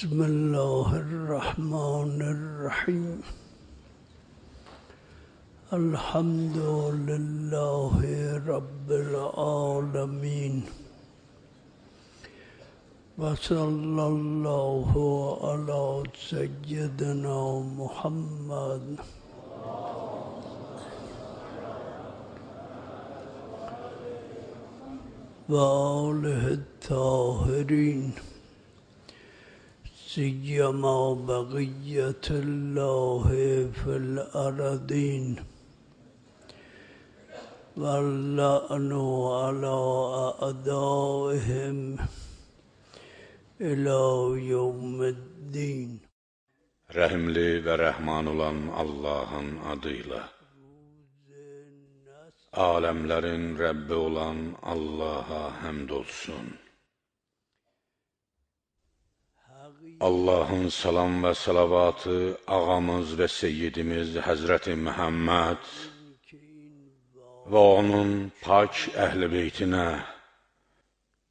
بسم الله الرحمن الرحيم الحمد لله رب العالمين وصلى الله على سيدنا محمد وآله الطاهرين سيما بقية الله في الأرضين واللعن على أعدائهم إلى يوم الدين. Rəhimli və rəhman olan Allahın adıyla, aləmlərin Rəbbi olan Allaha həmd olsun. Allahın salam və salavatı ağamız və seyyidimiz Həzrəti Məhəmməd və onun pak əhl-i beytinə,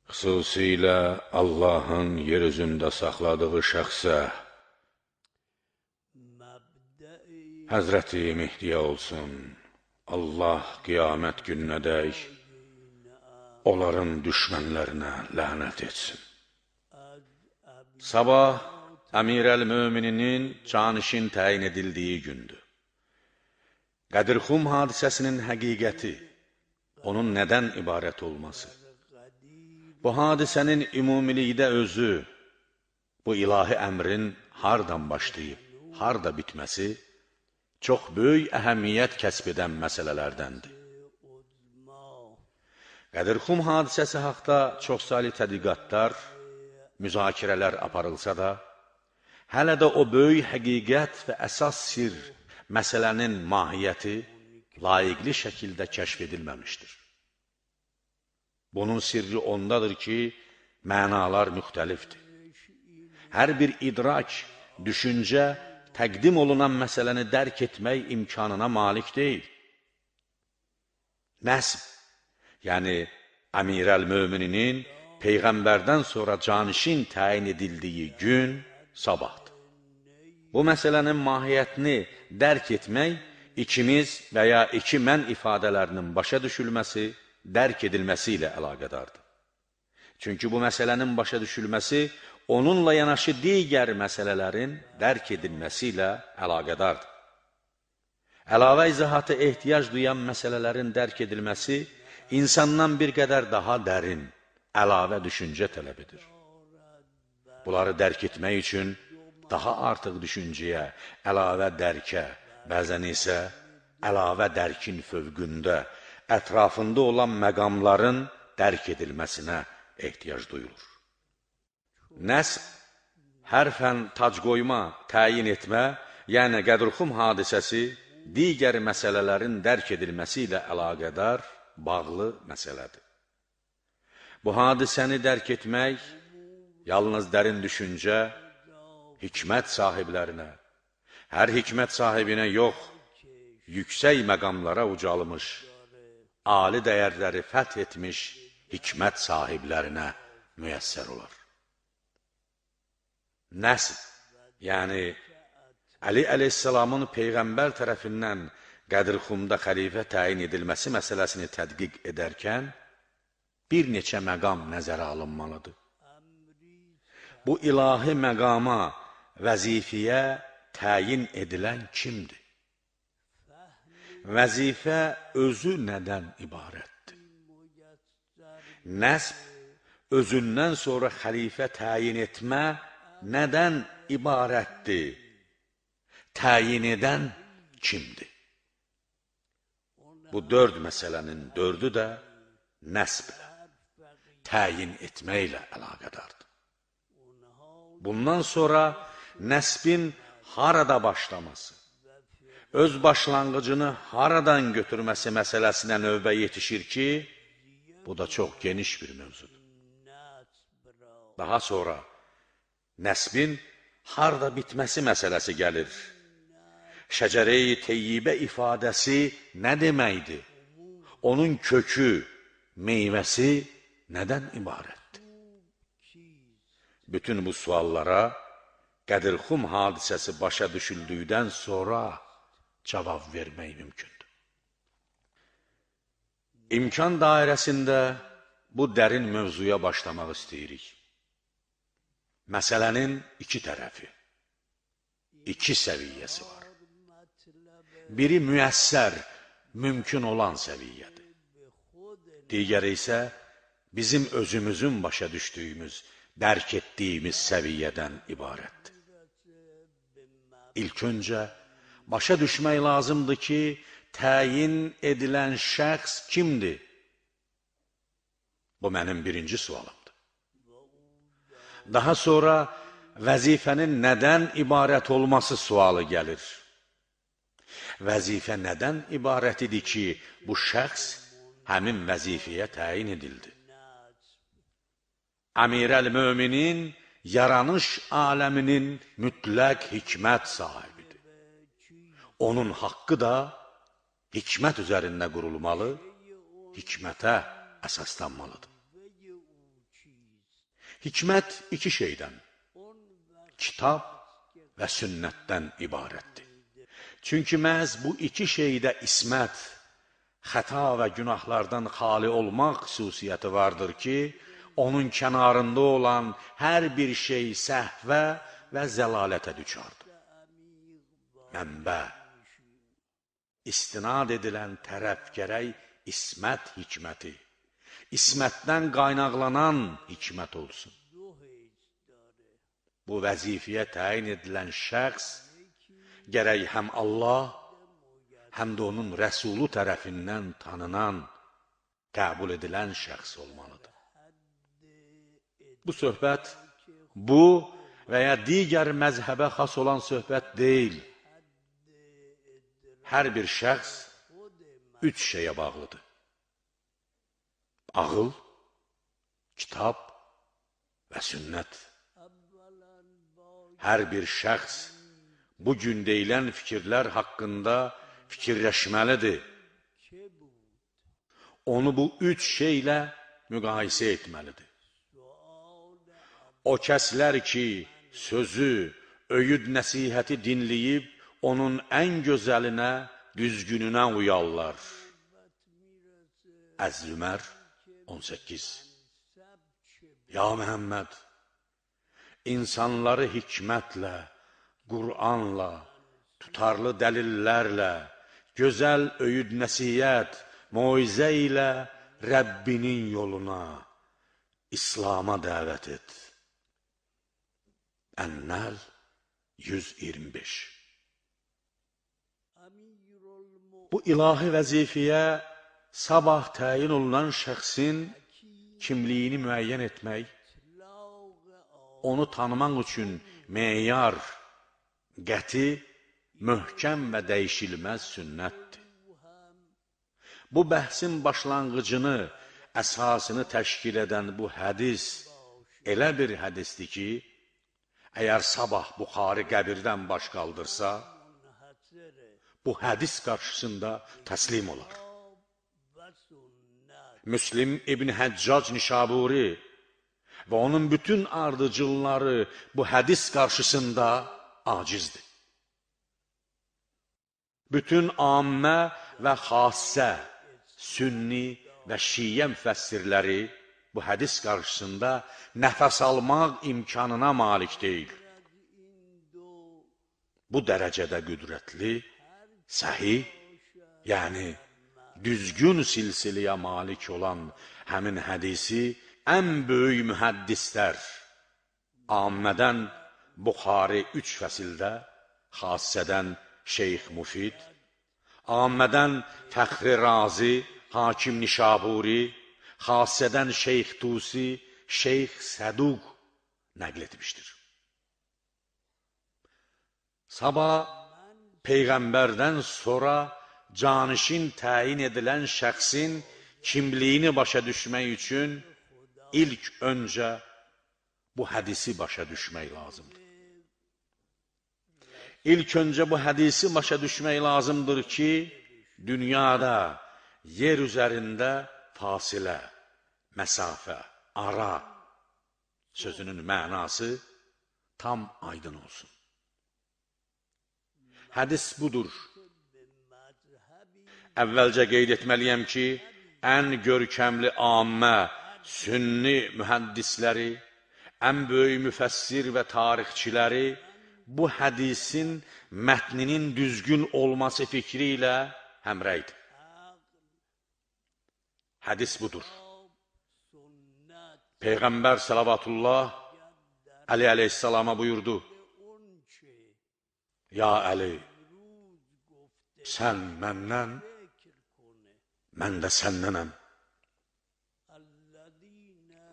xüsusilə Allahın yer üzündə saxladığı şəxsə, Həzrəti Mehdiyə olsun. Allah qiyamət gününədək onların düşmənlərinə lənət etsin. Sabah Əmir-əl-Mömininin canişin təyin edildiyi gündür. Qədirxum hadisəsinin həqiqəti, onun nədən ibarət olması, bu hadisənin ümumilikdə özü, bu ilahi əmrin hardan başlayıb, harda bitməsi, çox böyük əhəmiyyət kəsb edən məsələlərdəndir. Qədirxum hadisəsi haqda çoxsaylı tədqiqatlar, müzakirələr aparılsa da, hələ də o böyük həqiqət və əsas sir məsələnin mahiyyəti layiqli şəkildə kəşf edilməmişdir. Bunun sirri ondadır ki, mənalar müxtəlifdir. Hər bir idrak, düşüncə, təqdim olunan məsələni dərk etmək imkanına malik deyil. Nəsb, yəni Əmir-əl-Mömininin Peyğəmbərdən sonra canişin təyin edildiyi gün sabahdır. Bu məsələnin mahiyyətini dərk etmək ikimiz və ya iki mən ifadələrinin başa düşülməsi, dərk edilməsi ilə əlaqədardır. Çünki bu məsələnin başa düşülməsi onunla yanaşı digər məsələlərin dərk edilməsi ilə əlaqədardır. Əlavə izahata ehtiyac duyan məsələlərin dərk edilməsi insandan bir qədər daha dərin, əlavə düşüncə tələb edir. Bunları dərk etmək üçün daha artıq düşüncəyə, əlavə dərkə, bəzən isə əlavə dərkin fövqündə, ətrafında olan məqamların dərk edilməsinə ehtiyac duyulur. Nəsb, hərfən tac qoyma, təyin etmə, yəni Qədirxum hadisəsi digər məsələlərin dərk edilməsi ilə əlaqədar, bağlı məsələdir. Bu hadisəni dərk etmək yalnız dərin düşüncə, hikmət sahiblərinə, hər hikmət sahibinə yox, yüksək məqamlara ucalmış, ali dəyərləri fəth etmiş hikmət sahiblərinə müyəssər olar. Nəsb, yəni Əli əleyhissalamın Peyğəmbər tərəfindən Qədirxumda xəlifə təyin edilməsi məsələsini tədqiq edərkən, bir neçə məqam nəzərə alınmalıdır. Bu ilahi məqama, vəzifəyə təyin edilən kimdir? Vəzifə özü nədən ibarətdir? Nəsb, özündən sonra xəlifə təyin etmə nədən ibarətdir? Təyin edən kimdir? Bu dörd məsələnin dördü də nəsblə, təyin etməklə əlaqədardır. Bundan sonra nəsbin harada başlaması, öz başlanğıcını haradan götürməsi məsələsinə növbə yetişir ki, bu da çox geniş bir mövzudur. Daha sonra nəsbin harada bitməsi məsələsi gəlir. Şəcərə-i teyyibə ifadəsi nə deməkdir? Onun kökü, meyvəsi nədən ibarətdir? Bütün bu suallara Qədirxum hadisəsi başa düşüldükdən sonra cavab vermək mümkündür. İmkan dairəsində bu dərin mövzuya başlamaq istəyirik. Məsələnin iki tərəfi, iki səviyyəsi var. Biri müəssər, mümkün olan səviyyədir. Digəri isə bizim özümüzün başa düşdüyümüz, dərk etdiyimiz səviyyədən ibarətdir. İlk öncə, başa düşmək lazımdır ki, təyin edilən şəxs kimdir? Bu mənim birinci sualımdır. Daha sonra vəzifənin nədən ibarət olması sualı gəlir. Vəzifə nədən ibarət idi ki, bu şəxs həmin vəzifəyə təyin edildi? Əmirəl-möminin yaranış aləminin mütləq hikmət sahibidir. Onun haqqı da hikmət üzərində qurulmalı, hikmətə əsaslanmalıdır. Hikmət iki şeydən, kitab və sünnətdən ibarətdir. Çünki məhz bu iki şeydə ismət, xəta və günahlardan xali olmaq xüsusiyyəti vardır ki, onun kənarında olan hər bir şey səhvə və zəlalətə düçardır. Mənbə, istinad edilən tərəf gərək ismət hikməti, ismətdən qaynaqlanan hikmət olsun. Bu vəzifəyə təyin edilən şəxs gərək həm Allah, həm də onun rəsulu tərəfindən tanınan, qəbul edilən şəxs olmalıdır. Bu söhbət, bu və ya digər məzhəbə xas olan söhbət deyil. Hər bir şəxs üç şeyə bağlıdır. Ağıl, kitab və sünnət. Hər bir şəxs bugün deyilən fikirlər haqqında fikirləşməlidir. Onu bu üç şeylə müqayisə etməlidir. O kəslər ki, sözü, öyüd nəsihəti dinləyib, onun ən gözəlinə, düzgününə uyarlar. Əz-Zümər 18. Ya Məhəmməd, insanları hikmətlə, Qur'anla, tutarlı dəlillərlə, gözəl öyüd nəsihət, moizə ilə Rəbbinin yoluna, İslama dəvət et. Ən-Nəhl 125. Bu ilahi vəzifəyə sabah təyin olunan şəxsin kimliyini müəyyən etmək, onu tanımaq üçün meyar, qəti, möhkəm və dəyişilməz sünnətdir. Bu bəhsin başlanğıcını, əsasını təşkil edən bu hədis elə bir hədisdir ki, əgər sabah Buxari qəbirdən baş qaldırsa, bu hədis qarşısında təslim olar. Müslim İbn Həccac Nişaburi və onun bütün ardıcılları bu hədis qarşısında acizdir. Bütün ammə və xassə, sünni və şiyyə müfəssirləri bu hədis qarşısında nəfəs almaq imkanına malik deyil. Bu dərəcədə qüdrətli, səhih, yəni düzgün silsiləyə malik olan həmin hədisi ən böyük mühəddislər, ammədən Buxari 3 fəsildə, xassədən Şeyx Mufid, ammədən Fəxri Razi, Hakim Nişaburi, xassədən Şeyx Tusi, Şeyx Səduq nəql etmişdir. Sabah Peyğəmbərdən sonra canişin təyin edilən şəxsin kimliyini başa düşmək üçün ilk öncə bu hədisi başa düşmək lazımdır. İlk öncə bu hədisi başa düşmək lazımdır ki, dünyada, yer üzərində fasilə, məsafə, ara sözünün mənası tam aydın olsun. Hədis budur. Əvvəlcə qeyd etməliyəm ki, ən görkəmli ammə, sünni mühəddisləri, ən böyük müfəssir və tarixçiləri bu hədisin mətninin düzgün olması fikri ilə həmrəydir. Hədis budur. Peyğəmbər salavatullah Əli əleyhissalama buyurdu: Ya Əli, sən məndən, mən də səndənəm.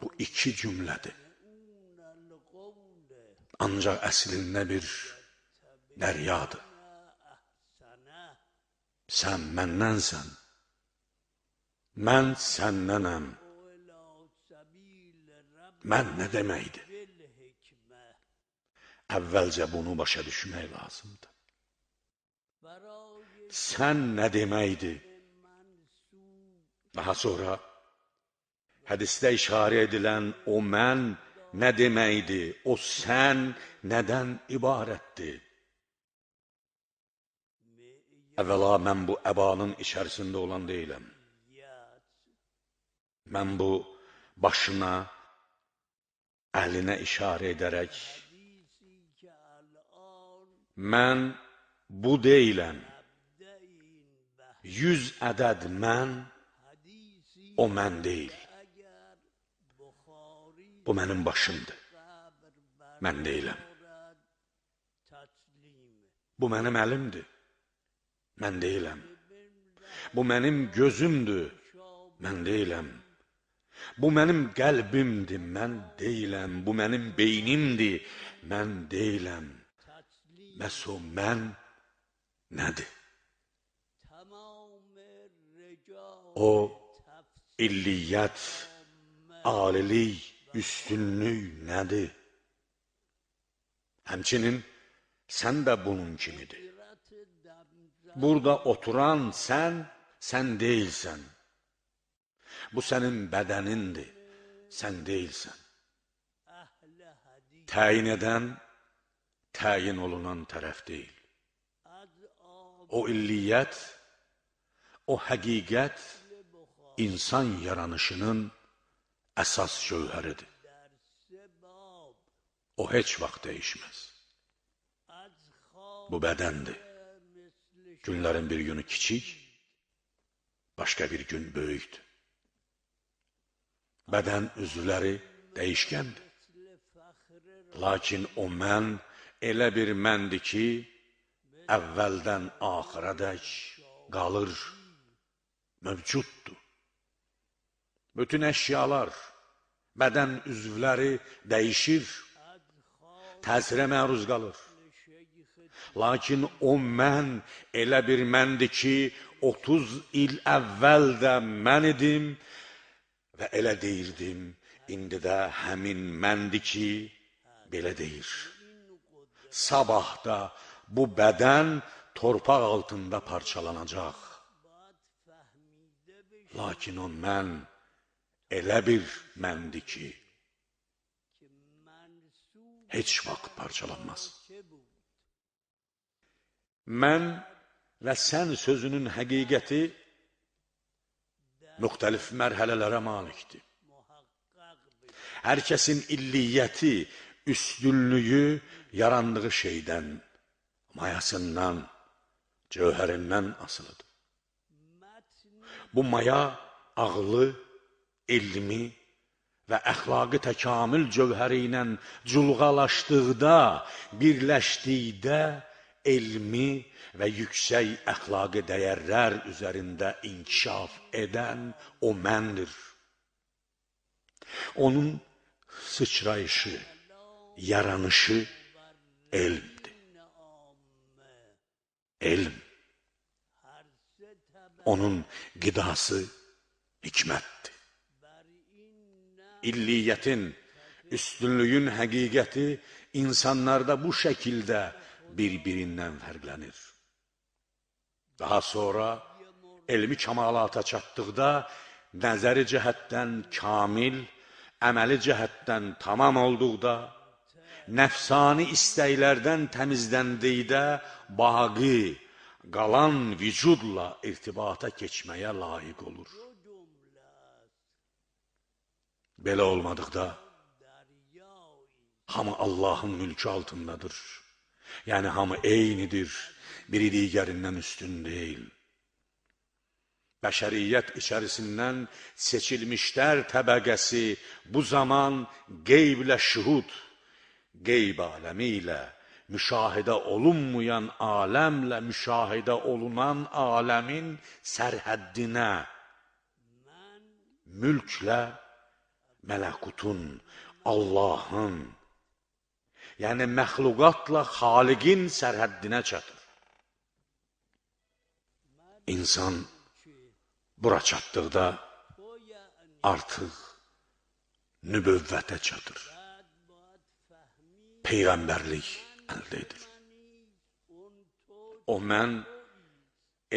Bu iki cümlədir. Ancaq əslində bir dəryadır. Sən məndənsən, mən səndənəm. Mən nə deməkdir? Əvvəlcə bunu başa düşmək lazımdır. Sən nə deməkdir? Daha sonra hədisdə işarə edilən o mən nə deməkdir? O sən nədən ibarətdir? Əvvəla mən bu əbanın içərisində olan deyiləm. Mən bu başına, əlinə işarə edərək, mən bu deyiləm. 100 ədəd mən, o mən deyil. Bu mənim başımdır. Mən deyiləm. Bu mənim əlimdir. Mən deyiləm. Bu mənim gözümdür. Mən deyiləm. Bu mənim qəlbimdir. Mən deyiləm. Bu mənim beynimdir. Mən deyiləm. Bəs o mən nədir? O, illiyyət, alilik, üstünlük nədir? Həmçinin, sən də bunun kimidir. Burada oturan sən deyilsən. Bu sənin bədənindir, sən deyilsən. Təyin edən, təyin olunan tərəf deyil. O illiyyət, o həqiqət, insan yaranışının əsas cövhəridir. O heç vaxt dəyişməz. Bu bədəndir. Günlərin bir günü kiçik, başqa bir gün böyükdür. Bədən üzvləri dəyişkəndir. Lakin o mən elə bir məndir ki, əvvəldən axıradək qalır, mövcuddur. Bütün əşyalar, bədən üzvləri dəyişir, təsirə məruz qalır. Lakin o mən elə bir məndir ki, 30 il əvvəl də mən idim və elə deyirdim, indi də həmin məndir ki, belə deyir. Sabah da bu bədən torpaq altında parçalanacaq. Lakin o mən elə bir məndir ki, heç vaxt parçalanmaz. Mən və sən sözünün həqiqəti müxtəlif mərhələlərə malikdir. Hər kəsin illiyyəti, üstünlüyü yarandığı şeydən, mayasından, cövhərindən asılıdır. Bu maya ağlı, elmi və əxlaqı təkamül cövhəri ilə culğalaşdıqda, birləşdikdə, elmi və yüksək əxlaqi dəyərlər üzərində inkişaf edən o məndir. Onun sıçrayışı, yaranışı elmdir. Elm. Onun qidası hikmətdir. İlliyyətin, üstünlüyün həqiqəti insanlarda bu şəkildə bir-birindən fərqlənir. Daha sonra elmi kəmalata çatdıqda nəzəri cəhətdən kamil, əməli cəhətdən tamam olduqda, nəfsani istəklərdən təmizləndikdə baqi, qalan vücudla irtibata keçməyə layiq olur. Belə olmadıqda, hamı Allahın mülkü altındadır. Yəni, hamı eynidir, biri digərindən üstün deyil. Bəşəriyyət içərisindən seçilmişlər təbəqəsi bu zaman qeyblə şühud, qeyb aləmi ilə, müşahidə olunmayan aləmlə müşahidə olunan aləmin sərhəddinə, mülklə mələkutun, Allahın, yəni məxluqatla xaliqin sərhəddinə çatır. İnsan bura çatdıqda artıq nübüvvətə çatır. Peyğəmbərlik əldə edir. O mən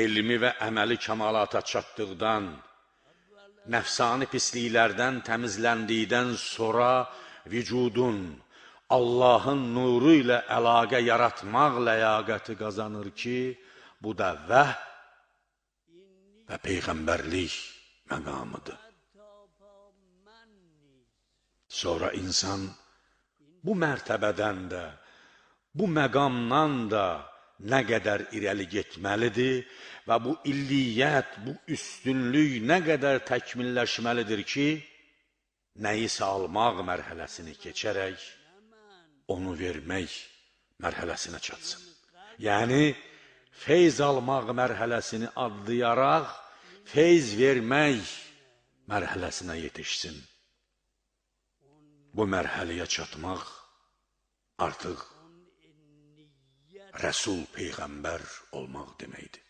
elmi və əməli kəmalata çatdıqdan, nəfsani pisliklərdən təmizləndikdən sonra vücudun Allahın nuru ilə əlaqə yaratmaq ləyaqəti qazanır ki, bu da vəh və peyğəmbərlik məqamıdır. Sonra insan bu mərtəbədən də, bu məqamdan da nə qədər irəli getməlidir və bu illiyyət, bu üstünlük nə qədər təkmilləşməlidir ki, nəyisə almaq mərhələsini keçərək, onu vermək mərhələsinə çatsın. Yəni, feyz almaq mərhələsini adlayaraq, feyz vermək mərhələsinə yetişsin. Bu mərhələyə çatmaq artıq Rəsul Peyğəmbər olmaq deməkdir.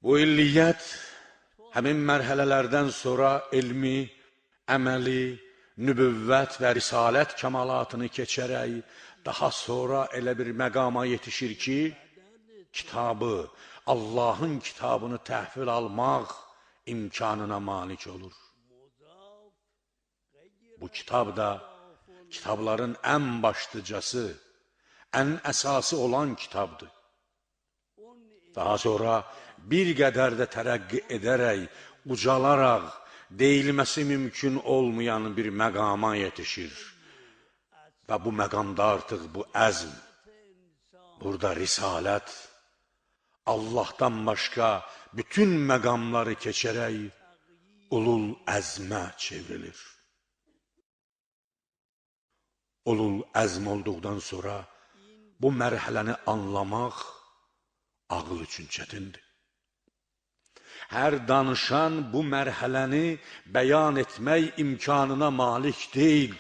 Bu illiyyət həmin mərhələlərdən sonra elmi, əməli, nübüvvət və risalət kəmalatını keçərək, daha sonra elə bir məqama yetişir ki, kitabı, Allahın kitabını təhvil almaq imkanına malik olur. Bu kitab da kitabların ən başlıcası, ən əsası olan kitabdır. Daha sonra bir qədər də tərəqqi edərək, ucalaraq, deyilməsi mümkün olmayan bir məqama yetişir. Və bu məqamda artıq bu əzm, burada risalət, Allahdan başqa bütün məqamları keçərək ulul əzmə çevrilir. Ulul əzm olduqdan sonra bu mərhələni anlamaq ağıl üçün çətindir. Hər danışan bu mərhələni bəyan etmək imkanına malik deyil.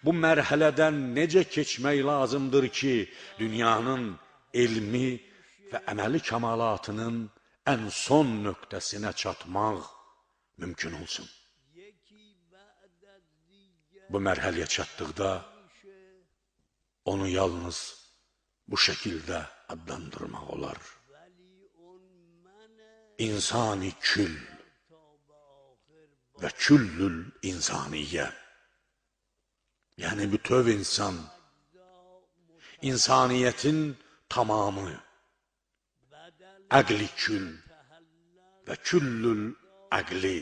Bu mərhələdən necə keçmək lazımdır ki, dünyanın elmi və əməli kəmalatının ən son nöqtəsinə çatmaq mümkün olsun. Bu mərhələyə çatdıqda onu yalnız bu şəkildə adlandırmaq olar. İnsani kül və küllül insaniyyə. Yəni bütöv insan, insaniyyətin tamamı, əqli kül və küllül əqli,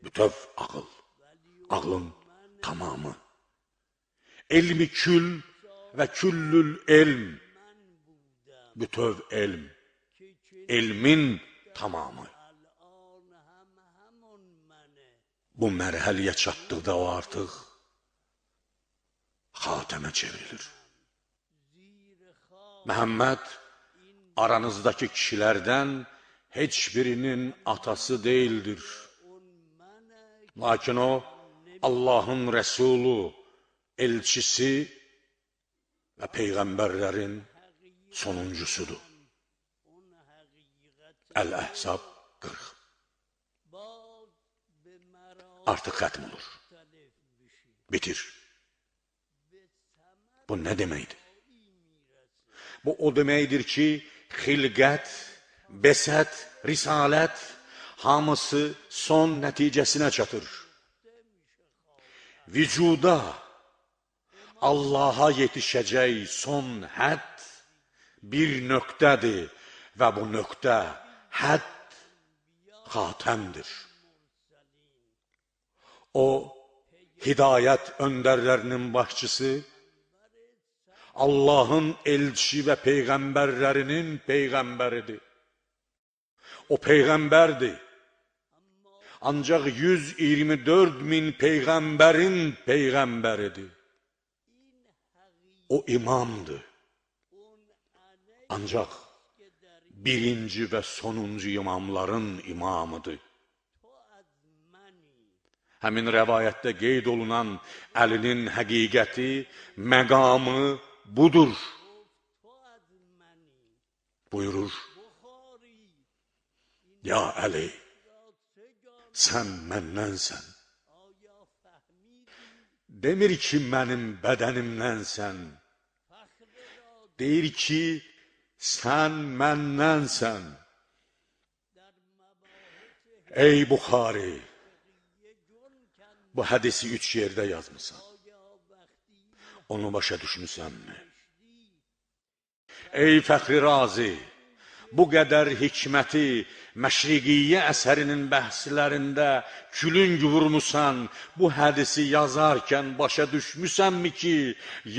bütöv ağıl, ağlın tamamı. Elmi kül və küllül elm, bütöv elm, elmin tamamı. Bu mərhələyə çatdıqda o artıq xatəmə çevrilir. Məhəmməd aranızdakı kişilərdən heç birinin atası deyildir. Lakin o, Allahın Rəsulu, elçisi və Peyğəmbərlərin sonuncusudur. Əl-Əhzab 40. Artıq xətm olur. Bitir. Bu nə deməkdir? Bu o deməkdir ki, xilqət, bəsət, risalət hamısı son nəticəsinə çatır. Vücuda, Allaha yetişəcək son hədd bir nöqtədir və bu nöqtə hədd xatəmdir. O, hidayət öndərlərinin başçısı, Allahın elçi və peyğəmbərlərinin peyğəmbəridir. O peyğəmbərdir. Ancaq 124 min peyğəmbərin peyğəmbəridir. O imamdır. Ancaq birinci və sonuncu imamların imamıdır. Həmin rəvayətdə qeyd olunan Əlinin həqiqəti, məqamı budur. Buyurur, ya Əli, sən məndənsən. Demir ki, mənim bədənimdənsən. Deyir ki, sən məndənsən. Ey Buxari, bu hədisi 3 yerdə yazmısan. Onu başa düşmüsənmi? Ey Fəxri Razi, bu qədər hikməti Məşriqiyyə əsərinin bəhslərində külüng vurmusan, bu hədisi yazarkən başa düşmüsənmi ki,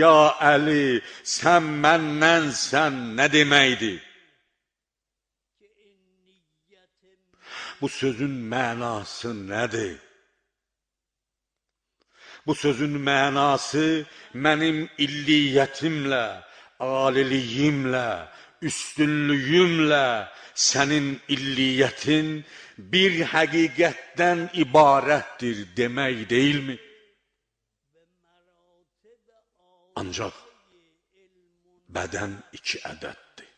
ya Əli, sən məndənsən nə deməkdir? Bu sözün mənası nədir? Bu sözün mənası mənim illiyyətimlə, aliliyimlə, üstünlüyümlə sənin illiyyətin bir həqiqətdən ibarətdir demək deyilmi? Ancaq bədən 2 ədəddir.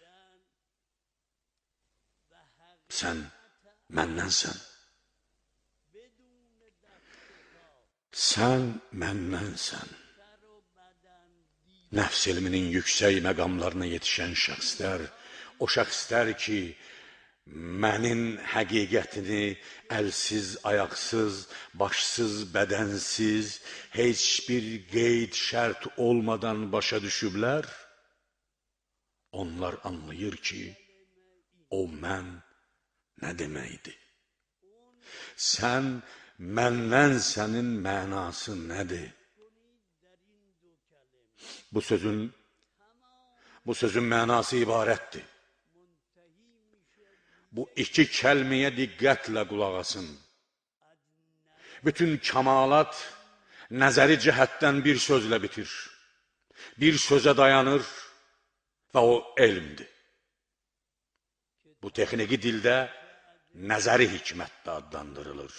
Sən məndənsən. Sən məndənsən. Nəfs elminin yüksək məqamlarına yetişən şəxslər, o şəxslər ki, mənin həqiqətini əlsiz, ayaqsız, başsız, bədənsiz, heç bir qeyd, şərt olmadan başa düşüblər, onlar anlayır ki, o mən nə deməkdir? Sən məndənsənin mənası nədir? Bu sözün mənası ibarətdir. Bu 2 kəlməyə diqqətlə qulaq asın. Bütün kamalat nəzəri cəhətdən bir sözlə bitir. Bir sözə dayanır və o elmdir. Bu texniki dildə nəzəri hikmət də adlandırılır.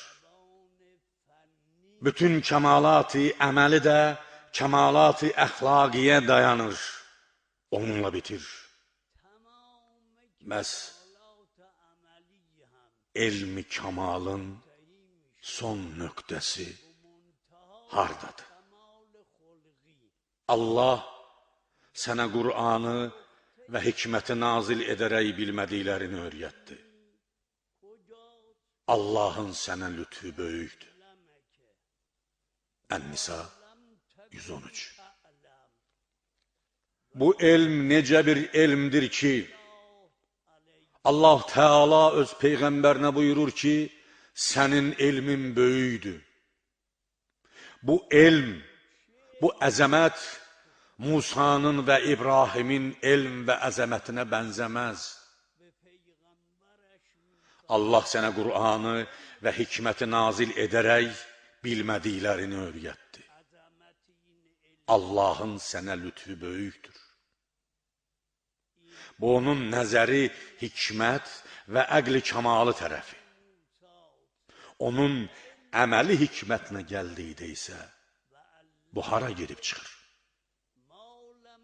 Bütün kəmalat-ı əməli də kəmalat-ı əxlaqiyə dayanır. Onunla bitir. Bəs elmi kamalın son nöqtəsi hardadır? Allah sənə Qur'anı və hikməti nazil edərək bilmədiklərini öyrətdi. Allahın sənə lütfü böyükdür. Ən-Nisa 113. Bu elm necə bir elmdir ki, Allah Teala öz Peyğəmbərinə buyurur ki, sənin elmin böyükdür. Bu elm, bu əzəmət Musanın və İbrahimin elm və əzəmətinə bənzəməz. Allah sənə Qur'anı və hikməti nazil edərək bilmədiklərini öyrətdi. Allahın sənə lütfü böyükdür. Bu, onun nəzəri hikmət və əqli kamalı tərəfi. Onun əməli hikmətinə gəldikdə isə, bu hara gedib çıxır?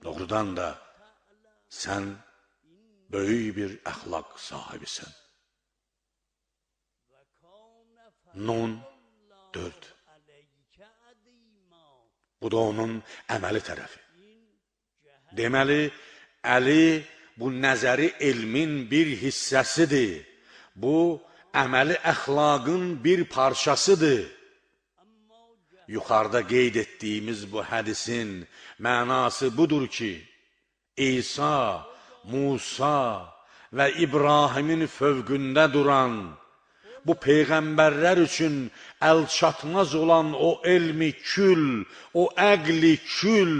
Doğrudan da sən böyük bir əxlaq sahibisən. Nun 4. Bu da onun əməli tərəfi. Deməli, Əli bu nəzəri elmin bir hissəsidir. Bu, əməli əxlaqın bir parçasıdır. yuxarıda qeyd etdiyimiz bu hədisin mənası budur ki, İsa, Musa və İbrahimin fövqündə duran, bu peyğəmbərlər üçün əlçatmaz olan o elmi kül, o əqli kül,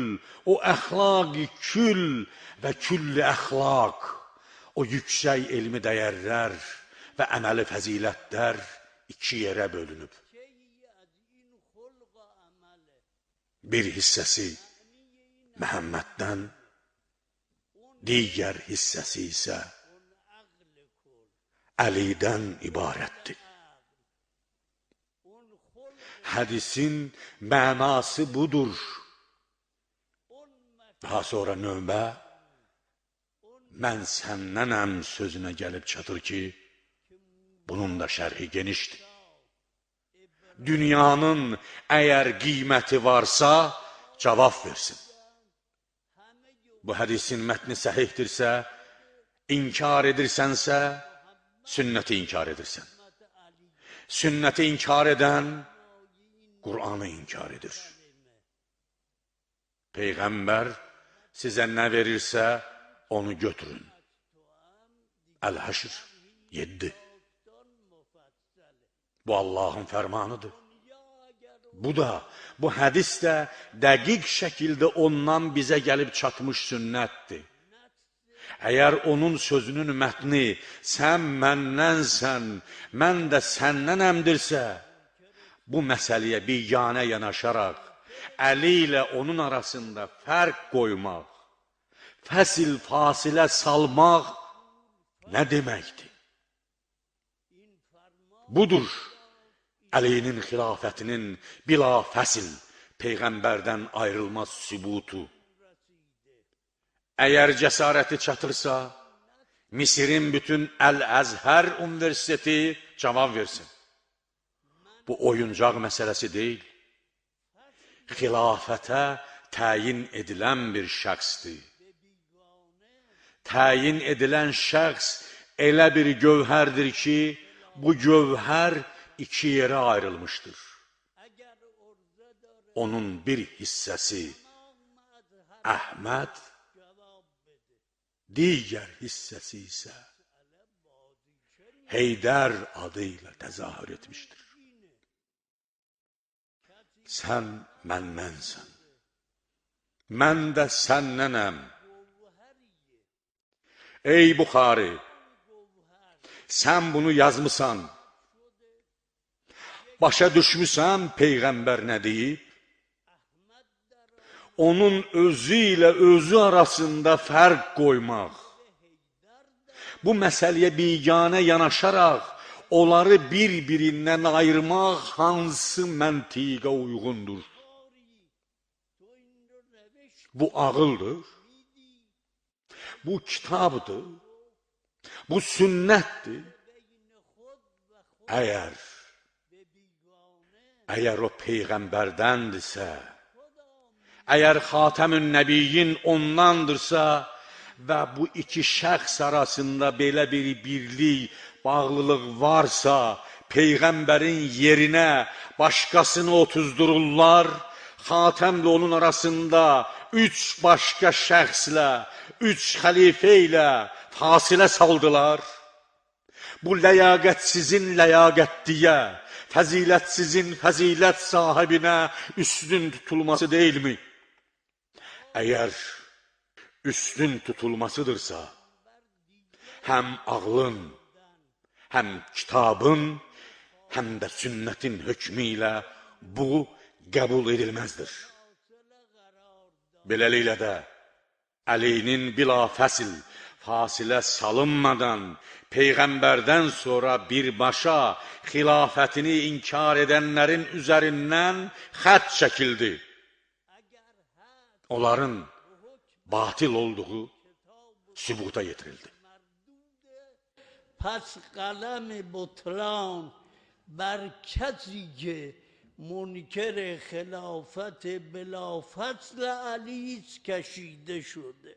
o əxlaqi kül və külli əxlaq, o yüksək elmi dəyərlər və əməli fəzilətlər iki yerə bölünüb. Bir hissəsi Məhəmməddən, digər hissəsi isə Əlidən ibarətdir. Hədisin mənası budur. Daha sonra növbə, mən sənnənəm sözünə gəlib çatır ki, bunun da şərhi genişdir. Dünyanın əgər qiyməti varsa, cavab versin. Bu hədisin mətni səhihdirsə, inkar edirsənsə, sünnəti inkar edirsən. Sünnəti inkar edən, Qur'anı inkar edir. Peyğəmbər sizə nə verirsə, onu götürün. Əl-Həşr 7. Bu Allahın fərmanıdır. Bu hədis də dəqiq şəkildə ondan bizə gəlib çatmış sünnətdir. Əgər onun sözünün mətni sən mənnənsən, mən də sənnənəmdirsə, bu məsələyə biganə yanaşaraq, Əli ilə onun arasında fərq qoymaq, fəsil fasilə salmaq nə deməkdir? Budur, Əlinin xilafətinin bila fəsil Peyğəmbərdən ayrılmaz sübutu. Əgər cəsarəti çatırsa, Misirin bütün Əl-Əzhər Universiteti cavab versin. Bu oyuncaq məsələsi deyil. Xilafətə təyin edilən bir şəxsdir. Təyin edilən şəxs elə bir gövhərdir ki, bu gövhər iki yerə ayrılmışdır. Onun bir hissəsi Əhməd, digər hissəsi isə Heydər adı ilə təzahür etmişdir. Sən mənnənsən, mən də sənnənəm. Ey Buxari, sən bunu yazmısan, başa düşmüsən Peyğəmbər nə deyib? Onun özü ilə özü arasında fərq qoymaq, bu məsələyə biganə yanaşaraq, onları bir-birindən ayırmaq hansı məntiqə uyğundur? Bu ağıldır, bu kitabdır, bu sünnətdir. Əgər o Peyğəmbərdəndirsə, əgər Xatəmün Nəbiyyin ondandırsa və bu iki şəxs arasında belə bir birlik, bağlılıq varsa, Peyğəmbərin yerinə başqasını otuzdururlar, Xatəmlə onun arasında üç başqa şəxslə, üç xəlifə ilə fasilə saldılar. Bu ləyaqətsizin ləyaqətliyə, fəzilətsizin fəzilət sahibinə üstün tutulması deyilmi? Əgər üstün tutulmasıdırsa, həm ağlın, həm kitabın, həm də sünnətin hökmü ilə bu qəbul edilməzdir. Beləliklə də Əlinin bila fəsil, fasilə salınmadan Peyğəmbərdən sonra birbaşa xilafətini inkar edənlərin üzərindən xətt çəkildi. Onların batil olduğu sübuta yetirildi. پس قلم بطلان بر کسی که منکر خلافت بلا فصل علی است کشیده شده.